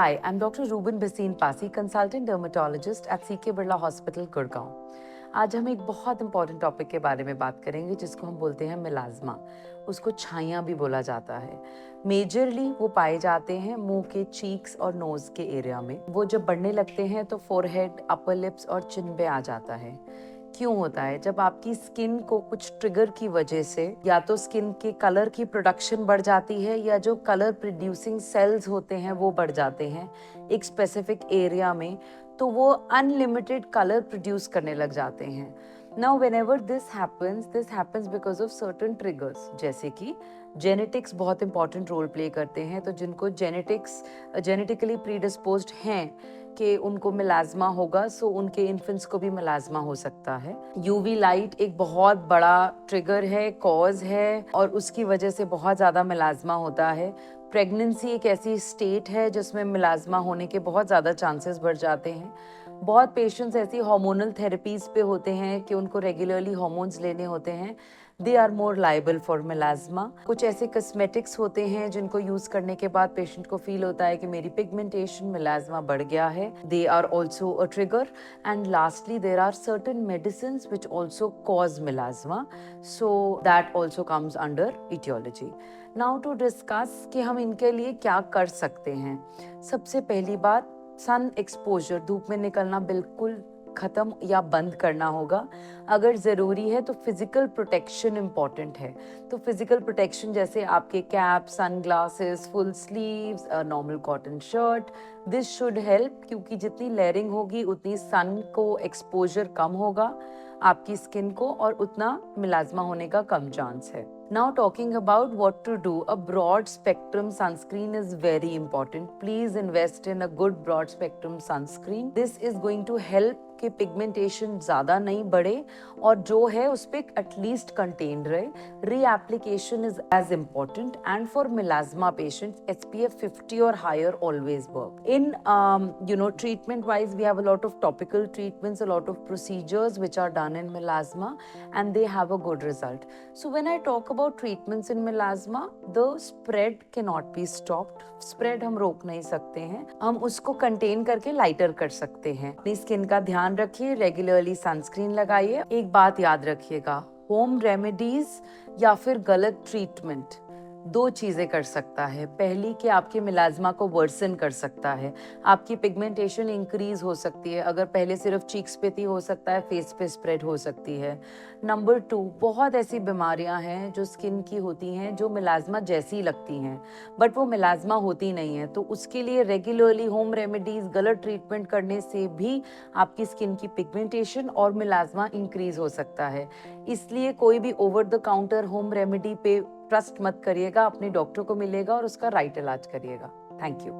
Hi, I'm Dr. Ruben Bhasin Pasi, consultant dermatologist at CK Birla Hospital, Gurgaon. आज हम एक बहुत इंपॉर्टेंट टॉपिक के बारे में बात करेंगे जिसको हम बोलते हैं मिलाज़्मा। उसको छाइयाँ भी बोला जाता है। मेजरली वो पाए जाते हैं मुंह के चीक्स और नोज के एरिया में। वो जब बढ़ने लगते हैं तो फोरहेड, अपर लिप्स और चिन पे आ जाता है। क्यों होता है? जब आपकी स्किन को कुछ ट्रिगर की वजह से या तो स्किन के कलर की प्रोडक्शन बढ़ जाती है या जो कलर प्रोड्यूसिंग सेल्स होते हैं वो बढ़ जाते हैं एक स्पेसिफिक एरिया में, तो वो अनलिमिटेड कलर प्रोड्यूस करने लग जाते हैं। Now whenever this happens because of certain triggers, जैसे कि जेनेटिक्स बहुत इंपॉर्टेंट रोल प्ले करते हैं। तो जिनको जेनेटिकली प्रीडिस्पोज्ड हैं कि उनको मिलाज़्मा होगा, सो उनके इन्फेंट्स को भी मिलाज़्मा हो सकता है। यूवी लाइट एक बहुत बड़ा ट्रिगर है, कॉज है, और उसकी वजह से बहुत ज़्यादा मिलाज़्मा होता है। प्रेगनेंसी एक ऐसी स्टेट है जिसमें मिलाज़्मा होने के बहुत ज़्यादा चांसेस बढ़ जाते हैं। बहुत पेशेंट्स ऐसी हार्मोनल थेरेपीज पे होते हैं कि उनको रेगुलरली हार्मोन्स लेने होते हैं, they are more liable for melasma. कुछ ऐसे कॉस्मेटिक्स होते हैं जिनको यूज करने के बाद पेशेंट को फील होता है कि मेरी पिगमेंटेशन, मिलाज़्मा बढ़ गया है, they are also a trigger. And lastly there are certain medicines which also cause melasma, so that also comes under etiology. Now to discuss कि हम इनके लिए क्या कर सकते हैं। सबसे पहली बात, सन एक्सपोजर, धूप में निकलना बिल्कुल खत्म या बंद करना होगा। अगर ज़रूरी है तो फिजिकल प्रोटेक्शन इम्पॉर्टेंट है। तो फिजिकल प्रोटेक्शन जैसे आपके cap, sunglasses, full sleeves, normal cotton shirt, this should help, क्योंकि जितनी लेयरिंग होगी उतनी सन को एक्सपोजर कम होगा आपकी स्किन को और उतना मिलाज़्मा होने का कम चांस है। Now talking about what to do, a broad spectrum sunscreen is very important. Please invest in a good broad spectrum sunscreen. This is going to help कि पिगमेंटेशन ज़्यादा नहीं बढ़े और जो है उस पर एटलीस्ट कंटेन रहे। Reapplication is as important, and for melasma patients SPF 50 or higher always work. In treatment wise, we have a lot of topical treatments, a lot of procedures which are done in melasma, and they have a good result. So when I talk about treatments in melasma, the spread cannot be stopped. Spread हम रोक नहीं सकते हैं, हम उसको contain करके lighter कर सकते हैं। अपनी स्किन का ध्यान रखिए, रेगुलरली सनस्क्रीन लगाइए। एक बात याद रखिएगा, होम रेमेडीज या फिर गलत ट्रीटमेंट दो चीज़ें कर सकता है। पहली कि आपके मिलाज़्मा को वर्सन कर सकता है, आपकी पिगमेंटेशन इंक्रीज हो सकती है। अगर पहले सिर्फ चीक्स पे थी, हो सकता है फेस पे स्प्रेड हो सकती है। नंबर 2, बहुत ऐसी बीमारियां हैं जो स्किन की होती हैं जो मिलाज़्मा जैसी लगती हैं बट वो मिलाज़्मा होती नहीं है। तो उसके लिए रेगुलरली होम रेमेडीज, गलत ट्रीटमेंट करने से भी आपकी स्किन की पिगमेंटेशन और मिलाज़्मा इंक्रीज हो सकता है। इसलिए कोई भी over the counter home remedy पे ट्रस्ट मत करिएगा, अपने डॉक्टर को मिलेगा और उसका राइट इलाज करिएगा। Thank you.